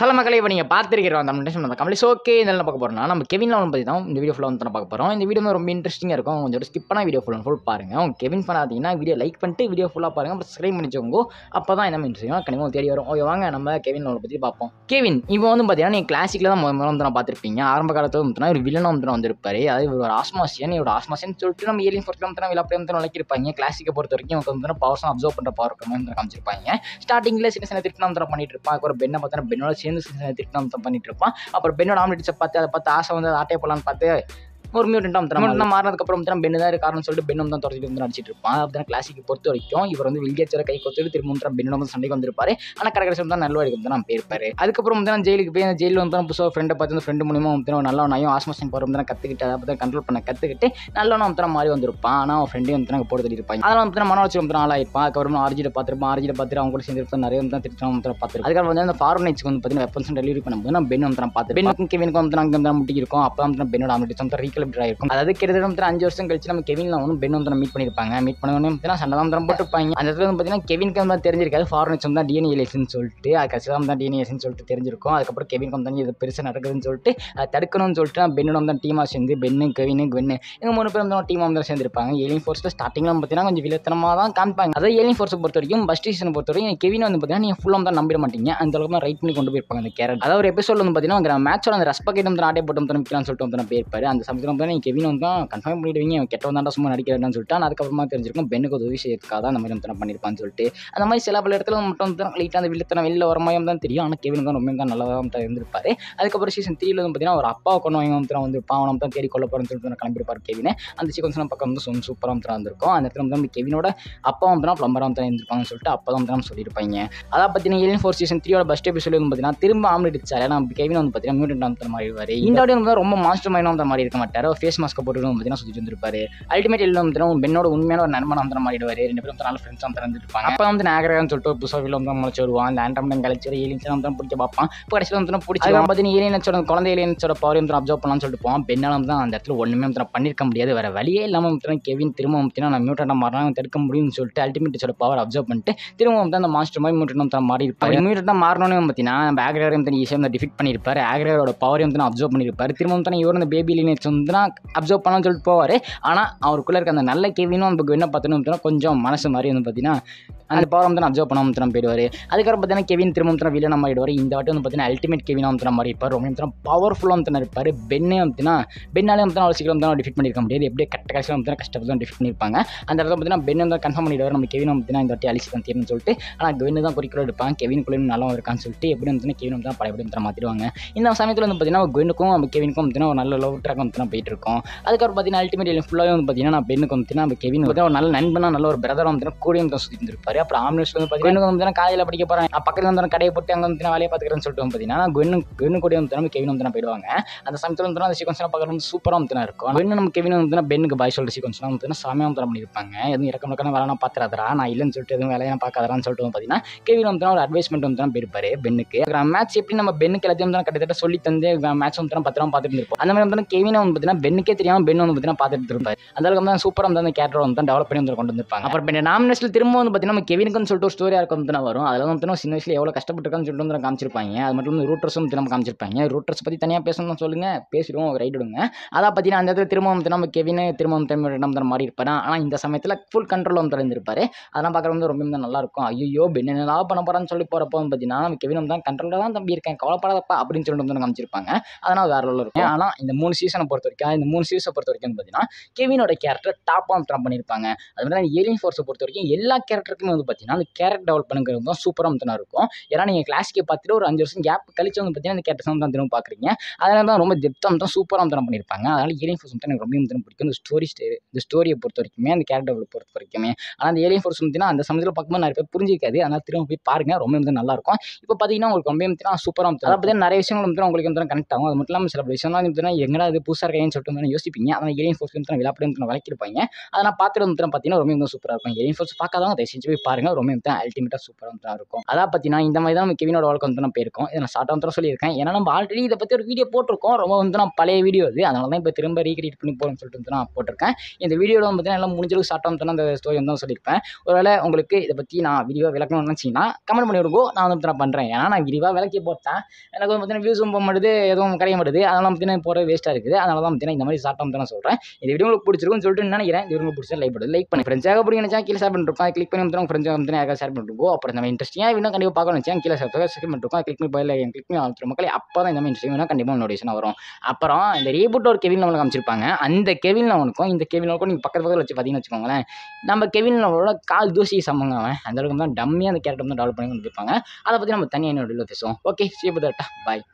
Hello மக்களே, இப்போ நீங்கள் பார்த்துருக்கிறோம் அந்த கமலிஸ் ஓகே. இதெல்லாம் பார்க்க போகிறோம்னா நம்ம கெவின் லெவன் பற்றி தான் இந்த வீடியோ ஃபுல்லாக வந்து பார்க்க போகிறோம். இந்த வீடியோ ரொம்ப இன்ட்ரெஸ்டிங்காக இருக்கும். கொஞ்சம் ஸ்கிப் பண்ணால் வீடியோ ஃபுல் பாருங்கள். அவங்க கெவின் பண்ணாதீங்கன்னா வீடியோ லைக் பண்ணிட்டு வீடியோ ஃபுல்லாக பாருங்கள். அப்புறம் சப்ஸ்கிரைப் பண்ணிச்சோங்க. அப்போ தான் என்ன இன்ட்ரெஸ்டிங்காக கண்டிப்பாக தேடி வரும். ஓகே, வாங்க நம்ம கெவின் லெவனை பற்றி பார்ப்போம். கெவின் இப்போ வந்து பார்த்தீங்கன்னா நீங்கள் கிளாசிக்கில் தான் முதல்ல வந்து நான் பார்த்துருப்பீங்க. ஆரம்ப காலத்தில் வந்து ஒரு வில்லனாக வந்து வந்திருப்பாரு. அதாவது ஒரு ஆஸ்மாசியன் சொல்லிட்டு நம்ம ஏலியன் ஃபோர்ஸ்ல வந்து விழா வந்து விளக்கிருப்பாங்க. கிளாசிக்கை பொறுத்த வரைக்கும் அவங்க வந்து பவர்ஸ் அப்சர்வ் பண்ணுற பவர் வந்து காமிச்சிருப்பாங்க. ஸ்டார்டிங்கில் சின்ன சின்ன திட்டம் வந்து பண்ணிட்டு இருப்பாங்க. அப்புறம் பெண்ணை பார்த்தா பெண்ணோட சேர்ந்து சின்ன திட்டம் பண்ணிட்டு இருப்பான். அப்புறம் பெண்ணோட ஆம்லெட்ஸை பார்த்து அதை பார்த்து ஆசை வந்து ஆட்டையை போலான்னு பார்த்து ஒரு மியூட்டன்ட்டாக மாறினதுக்கப்புறம் பெண்ணு தான் காரணம் சொல்லிட்டு பெண்ணும் தான் தொடர்ச்சிட்டு வந்து நடிச்சிட்டு இருப்பான். அப்படி கிளாசிக்கு பொறுத்த வரைக்கும் இவர் வந்து வில்கேச்சரை கை கொத்துட்டு திரும்ப பெண்ணோட வந்து சண்டைக்கு வந்திருப்பாரு. ஆனால் கடைசி தான் நல்லவாடிக்கு வந்து நான் போயிருப்பாரு. அதுக்கப்புறம் வந்து நான் ஜெயிலுக்கு போய் ஜெயிலில் வந்து புதுசாக ஃப்ரெண்டை பார்த்து அந்த ஃப்ரெண்டு மூலியமாக வந்து நல்லவனாயும் ஆஸ்மாசின் பவர் வந்து கற்றுக்கிட்டு அதை பற்றி கண்ட்ரோல் பண்ண கற்றுக்கிட்டு நல்லவனா வந்து மாறி வந்திருப்பான். ஆனால் அவன் ஃப்ரெண்டே வந்து போட்டு தள்ளியிருப்பாங்க. அதெல்லாம் வந்து மன வச்சு வந்து ஆளாயிருப்பான். அதுக்கப்புறம் ஆர்ஜியில் பார்த்துட்டு அவங்க கூட சேர்ந்து நிறைய வந்து திட்டம் வந்து பார்த்துருக்கோம். அதுக்கப்புறம் வந்து அந்த ஃபாரினேஜ்க்கு வந்து பார்த்தீங்கன்னா வெப்பன்ஸ் டெலிவரி பண்ணும்போது நான் பெண் வந்து பார்த்து பெண்ணுக்கும் கெவினுக்கும் வந்து நாங்கள் முட்டி இருக்கும். அப்போ வந்து பெண்ணோட ஆம்லெட்ஸ் வந்து ரீகலெக்ட் ஆயிருக்கும். அதாவது கிட்டத்தட்ட 5 வருஷம் கழிச்சு நம்ம கெவின் வந்து பென் வந்து மீட் பண்ணிருப்பாங்க. மீட் பண்ண சண்டை தான் போட்டுருப்பாங்க. அந்த இடத்துல வந்து பார்த்தீங்கன்னா கெவினுக்கு வந்து தெரிஞ்சிருக்காது ஃபாரினர்ஸ் வந்து டிஎன்ஏ எலியேஷன் சொல்லிட்டு கடைசியாக தான் டிஎன்ஏ சொல்லிட்டு தெரிஞ்சிருக்கும். அதுக்கப்புறம் கெவினுக்கு வந்து இது பெருசாக நடக்குதுன்னு சொல்லிட்டு தடுக்கணும்னு சொல்லிட்டு பெண்ணோட வந்து டீமாக சேர்ந்து பென்னு கெவினு குவென்னு இவங்க 3 பேர் வந்து டீமாக வந்து சேர்ந்துருப்பாங்க. ஏலியன் ஃபோர்ஸில் ஸ்டார்டிங்கில் பார்த்தீங்கன்னா கொஞ்சம் வில்லத்தனமாக தான் காமிப்பாங்க. அதாவது ஏலியன் ஃபோர்ஸை பொறுத்த வரைக்கும் ஃபர்ஸ்ட் சீசனை பொறுத்த வரைக்கும் கெவின் வந்து பார்த்தீங்கன்னா நீங்கள் ஃபுல்லாக தான் நம்பிட மாட்டீங்க. அந்த அளவுக்கு தான் ரைட் பண்ணி கொண்டு போயிருப்பாங்க அந்த கேரக்டர். அதாவது ஒரு எபிசோட் வந்து பார்த்தீங்கன்னா மேட்சோட அந்த ரெஸ்பெக்ட் வந்து ஆட்டை போட்டு வந்து நிற்கலாம்னு சொல்லிட்டு வந்து போயிருப்பாரு. அந்த சமயத்தில் வந்து நீங்கள் கெவின் வந்து கன்ஃபார்ம் பண்ணிடுவீங்க கெட்டவன் தான் சும்மா நடிக்கிறேன்னு சொல்லிட்டு அதுக்கப்புறமா தெரிஞ்சிருக்கும் பெண்ணுக்கு உதவி செய்யறதுக்காக தான் அந்த மாதிரி வந்து பண்ணியிருப்பான்னு சொல்லிட்டு அந்த மாதிரி சில பல இடத்துல மட்டும் வந்து லைட்டாக அந்த வில்லத்தனம் வெளில வர மாதிரி தான் தெரியும். ஆனால் கெவின் தான் ரொம்ப தான் நல்லா தான் இருந்திருப்பாரு. அதுக்கப்புறம் சீசன் 3 வந்து பார்த்தீங்கன்னா ஒரு அப்பா கொண்டு வந்து பாவனம் தான் தேடி கொள்ள போகிறேன்னு சொல்லிட்டு கிளம்பியிருப்பார் கெவின். அந்த சீக்வன்ஸ்லாம் பக்கம் வந்து சூப்பராக வந்து இருந்திருக்கும். அந்த இடத்துல வந்து கெவினோட அப்பா வந்து பிளம்பராக வந்து இருந்திருப்பாங்கன்னு சொல்லிட்டு அப்போ தான் சொல்லியிருப்பாங்க. அதை பார்த்தீங்கன்னா alien force season 3 first episode வந்து பார்த்தீங்கன்னா திரும்ப ஆம்லெட் அடிச்சாரு. நம்ம கெவின் வந்து பார்த்தீங்கன்னா மியூட்டன்ட் அந்த மாதிரி வருவார். இந்த ஆடியோ வந்து ரொம்ப மாஸ்டர் மைண்ட் அந்த மாதிரி இருக்க மாட்டார். ஃபேஸ் மாஸ்க் போட்டு பார்த்தீங்கன்னா சுற்றிட்டு இருந்திருப்பாரு. அல்டிமேட் எல்லாம் வந்து பெண்ணோட உண்மையான ஒரு நண்பன் வந்து மாறிடுவார். 2 பேரும் நல்ல ஃப்ரெண்ட்ஸ் வந்து இருந்திருப்பாங்க. அப்போ வந்து நாகரான்னு சொல்லிட்டு புதுசாக வந்து முளைச்சு வருவான். அந்த ஆண்டம் கழிச்சு ஏலியன்ஸ் வந்து பிடிக்க பார்ப்பான். இப்போ கடைசியில் வந்து பிடிச்சி பார்த்தீங்கன்னா ஏலியன்ஸோட குழந்தை ஏலியன்ஸோட பவர் வந்து அப்சர்வ் பண்ணலாம்னு சொல்லிட்டு போவான். பெண்ணாலும் தான் அந்த இடத்துல ஒன்றுமே வந்து பண்ணிருக்க முடியாது. வேற வழியே இல்லாமல் கெவின் திரும்ப வந்து நான் மியூட்டன்ட் மாறினா தடுக்க முடியும்னு சொல்லிட்டு அல்டிமேட்டோட பவர் அப்சர்வ் பண்ணிட்டு திரும்ப வந்து அந்த மாஸ்டர் மாதிரி மியூட்டன்ட் மாறி இருப்பாரு. மியூட்டன்ட் மாறணும்னு பார்த்தீங்கன்னா நம்ம ஆக்ரேர் வந்து ஈஸியாக வந்து டிஃபிட் பண்ணியிருப்பாரு. ஆக்ரேரோட பவர் வந்து அப்சர்வ் பண்ணியிருப்பாரு. திரும்ப வந்து இவர் அந்த பேபி ஏலியன்ஸ் வந்து அப்சர்வ் பண்ணலாம்னு சொல்லிட்டு போவார். ஆனால் அவருக்குள்ள இருக்க அந்த நல்ல கெவினும் நமக்கு என்ன பார்த்தோன்னு கொஞ்சம் மனசு மாதிரி வந்து பார்த்தீங்கன்னா அந்த பவர் வந்து அப்சர்வ் பண்ணாமல் போயிடுவார். அதுக்கப்புறம் பார்த்தீங்கன்னா கெவின் திரும்ப வில்லனா மாறிடுவார். இந்த வாட்டி வந்து பார்த்தீங்கன்னா அல்டிமேட் கெவினா வந்து மாதிரி இருப்பார். ரொம்ப பவர்ஃபுல்லாக வந்து இருப்பார். பெண்ணே வந்து பெண்ணாலே வந்து அவ்வளோ சீக்கிரம் வந்து டிஃபிட் பண்ணியிருக்க முடியாது. எப்படியே கடைசியில் வந்து கஷ்டப்பட்டு தான் டிஃபிட் பண்ணியிருப்பாங்க. அந்த இடத்துல பார்த்தீங்கன்னா பெண் வந்து கன்ஃபார்ம் பண்ணிடுவார் நம்ம கெவின் வந்து இந்த வாட்டி அழிச்சு தான் தீர்னு சொல்லிட்டு. ஆனால் கெவின் தான் குறிக்கோள் எடுப்பாங்க. கெவினுக்குள்ளே நல்லா இருக்கான்னு சொல்லிட்டு எப்படி வந்து கெவின் வந்து பழையபடி வந்து மாற்றிடுவாங்க. இந்த சமயத்தில் வந்து பார்த்தீங்கன்னா கெவினுக்கும் நம்ம கெவினுக்கும் வந்து ஒரு நல்ல லவ் ட்ராக் வந்து போயிட்டு இருக்கும். அதுக்கப்புறம் பார்த்தீங்கன்னா அல்டிமேட் ஃபுல்லாகவே வந்து பார்த்தீங்கன்னா நான் பெண்ணுக்கு வந்து நம்ம கெவின் வந்து ஒரு நல்ல நண்பனா நல்ல ஒரு பிரதர் வந்து கூடியும் தான் சுற்றி இருப்பாரு. அப்புறம் ஆம்லெட்ஸ் வந்து பார்த்தீங்கன்னா காலையில் படிக்க போகிறேன் பக்கத்தில் வந்து கடையை போட்டு அங்கே வந்து வேலையை பார்த்துக்கிறேன்னு சொல்லிட்டு பார்த்தீங்கன்னா கெவின் கூட வந்து நம்ம கெவின் வந்து போயிடுவாங்க. அந்த சமயத்தில் வந்து அந்த சீக்வன்ஸ்லாம் பார்க்குறது வந்து சூப்பராக வந்து இருக்கும். பெண்ணு நம்ம கெவின் வந்து பெண்ணுக்கு பாய் சொல்கிற சீக்வன்ஸ்லாம் வந்து சாமியாக வந்து பண்ணியிருப்பாங்க. எதுவும் இறக்கம் வேலை பார்த்துறாதரா நான் இல்லைன்னு சொல்லிட்டு எதுவும் வேலையை பார்க்காதான்னு சொல்லிட்டு பார்த்தீங்கன்னா கெவின் வந்து ஒரு அட்வைஸ்மெண்ட் வந்து தான் போயிருப்பாரு பெண்ணுக்கு. மேட்ச் எப்படி நம்ம பெண்ணுக்கு எல்லாத்தையும் வந்து கிட்டத்தட்ட சொல்லி தந்து மேட்ச் வந்து பத்திரமா பார்த்துட்டு இருப்போம். அந்த மாதிரி வந்து கெவின் வந்து பார்த்தீங்கன்னா பெண்ணுக்கே தெரியாமல் பெண் வந்து பார்த்தீங்கன்னா பார்த்துட்டு இருப்பாரு. அந்த அளவுக்கு வந்து சூப்பராக வந்து அந்த கேரக்டர் வந்து டெவலப் பண்ணி வந்து கொண்டு வந்திருப்பாங்க. அப்புறம் நாமினேஷனில் திரும்ப வந்து பார்த்தீங்கன்னா நம்ம கெவினுக்குன்னு சொல்லிட்டு ஒரு ஸ்டோரியாக இருக்கும் வந்து வரும். அதில் வந்து சின்ன வயசுல எவ்வளோ கஷ்டப்பட்டுருக்கான்னு சொல்லிட்டு வந்து காமிச்சிருப்பாங்க. அது மட்டும் வந்து ரூட்டர்ஸும் நம்ம காமிச்சிருப்பாங்க. ரூட்டர்ஸ் பற்றி தனியாக பேசணும்னு சொல்லுங்க பேசிடுவோம் ரைட் விடுங்க. அதை பற்றி அந்த இடத்துல திரும்ப வந்து நம்ம கெவின் திரும்ப வந்து மாறி இருப்பாரு. ஆனால் இந்த சமயத்தில் ஃபுல் கண்ட்ரோல் வந்து இருந்திருப்பாரு. அதெல்லாம் பார்க்குறது வந்து ரொம்ப நல்லா இருக்கும். ஐயோ பெண் என்ன பண்ண போறான்னு சொல்லி போகிறப்போ வந்து பார்த்தீங்கன்னா நம்ம கெவின் தான் கண்ட்ரோலில் தான் தம்பி இருக்கேன் கவலைப்படாதப்பா அப்படின்னு சொல்லிட்டு வந்து காமிச்சிருப்பாங்க. அதனால் வேற லெவலில் இருக்கும். ஆனால் இந்த 3 சீசனை பொறுத்த வரைக்கும் பார்த்தீங்கன்னா கெவினோட கேரக்டர் டாப்பாக ட்ராப் பண்ணியிருப்பாங்க. அது மாதிரி ஏலியன் ஃபோர்ஸை பொறுத்த வரைக்கும் எல்லா கேரக்டருக்குமே வந்து பார்த்தீங்கன்னா அந்த கேரக்டர் டெவலப் பண்ணுறது தான் சூப்பராக வந்து இருக்கும். ஏன்னா நீங்கள் கிளாசிக்கை பார்த்துட்டு ஒரு 5 வருஷம் கேப் கழிச்சு வந்து பார்த்தீங்கன்னா அந்த கேரக்டர்ஸ் வந்து திரும்ப பார்க்குறீங்க. அதனால தான் ரொம்ப டெப்த்தாக வந்து சூப்பராக வந்து பண்ணியிருப்பாங்க. அதனால் ஏலியன் ஃபோர்ஸ் வந்து எனக்கு ரொம்ப பிடிக்கும். இந்த ஸ்டோரியை பொறுத்த வரைக்குமே அந்த கேரக்டர் பொறுத்த வரைக்குமே. ஆனால் அந்த ஏலியன் ஃபோர்ஸ் வந்து அந்த சமயத்தில் பார்க்கும்போது நிறைய பேர் புரிஞ்சிக்காது. அதனால் திரும்ப போய் பாருங்க ரொம்ப வந்து நல்லா இருக்கும். இப்போ பார்த்தீங்கன்னா உங்களுக்கு ரொம்ப சூப்பராக வந்து அதை பற்றி நிறைய விஷயங்கள் வந்து உங்களுக்கு வந்து கனெக்ட் ஆகும். அது மட்டும் இல்லாமல் சில விஷயம்லாம் வந்து எங்கடா அது புதுசாக இருக்கேன்னு சொல்லிட்டு யோசிப்பீங்க. அதனால் ஏலியன் ஃபோர்ஸ் வந்து விளையாட்டு வந்து வளர்க்கிருப்பாங்க. அதனால் பார்த்துட்டு வந்து பார்த்தீங்கன்னா ரொம்ப சூப்பராக இருக்கும். ஏலியன் ஃபோர்ஸ் பார்க்காதவங்க தயவு செஞ்சு போய் பாருங்கள். ரொம்ப வந்து அல்டிமேட்டாக சூப்பராக வந்து இருக்கும். அதான் பார்த்தீங்கன்னா இந்த மாதிரி தான் நம்ம கெவினோட வாழ்க்கை வந்து நான் போயிருக்கோம். இதை நான் ஷார்ட்டாக வந்து சொல்லியிருக்கேன். ஏன்னா நம்ம ஆல்ரெடி இதை பற்றி ஒரு வீடியோ போட்டிருக்கோம். ரொம்ப வந்து நான் பழைய வீடியோ அது. அதனால தான் இப்போ திரும்ப ரீக்ரியேட் பண்ணி போகணும்னு சொல்லிட்டு வந்து நான் போட்டிருக்கேன். இந்த வீடியோவில் வந்து பார்த்தீங்கன்னா எல்லாம் முடிஞ்சளவுக்கு ஷார்ட்டாக வந்து அந்த ஸ்டோரி வந்து நான் சொல்லியிருப்பேன். ஒருவேளை உங்களுக்கு இதை பற்றி நான் வீடியோ விளக்கணும்னு நினச்சிங்கன்னா கமெண்ட் பண்ணி விடுங்கோ. நான் வந்து நான் பண்ணுறேன். ஏன்னா நான் விரிவாக விளக்கி போட்டேன். எனக்கு வந்து பார்த்தீங்கன்னா வியூஸும் போக மாட்டுது, எதுவும் கிடைக்க மாட்டுது. அதனால பார்த்தீங்கன்னா போகிற வேஸ்ட்டாக இருக்குது. அதனால தான் பார்த்தீங்கன்னா இந்த மாதிரி ஷார்ட்டாக வந்து நான் சொல்கிறேன். இந்த வீடியோ உங்களுக்கு பிடிச்சிருக்கும்னு சொல்லிட்டு நினைக்கிறேன். இந்த வீடியோ உங்களுக்கு பிடிச்சா லைக் பண்ணி ஃப்ரெண்ட்ஸாக பிடிக்கும் நினச்சா கீழே ஷேர் பண்ணிருப்பேன். கிளிக் பண்ணி வந்து ஃப்ரெண்ட்ஸாக வந்து யாராவது ஷேர் பண்ணிருக்கோம். அப்புறம் நம்ம இன்ட்ரெஸ்டிங்காக இன்னும் கண்டிப்பாக பார்க்கணும் நினச்சா கீழே ஷேர் பண்ணிருக்கோம். கிளிக் பண்ணி போயில கிளிக் பண்ணி ஆல்த்துற மக்களே அப்போ தான் இந்த மாதிரி இன்ட்ரெஸ்டிங்காக கண்டிப்பாக நோட்டிஃபிகேஷன் வரும். அப்புறம் இந்த ரீபூட் ஒரு கெவின் லெவலுக்கு காமிச்சிருப்பாங்க. அந்த கெவின் லெவனுக்கும் இந்த கெவின் லெவலுக்கும் நீங்கள் பக்கத்தில் வச்சு பார்த்தீங்கன்னு வச்சுக்கோங்களேன், நம்ம கெவின் லெவலோட கால் தூசி சமங்க அவன். அந்த அளவுக்கு தான் டம்மியாக அந்த கேரக்டர் வந்து டெவலப் பண்ணி கொண்டு போயிருப்பாங்க. அதை பற்றி நம்ம தனியாக இன்னொரு வீடியோவில் பேசுவோம். Okay, sea you, bye.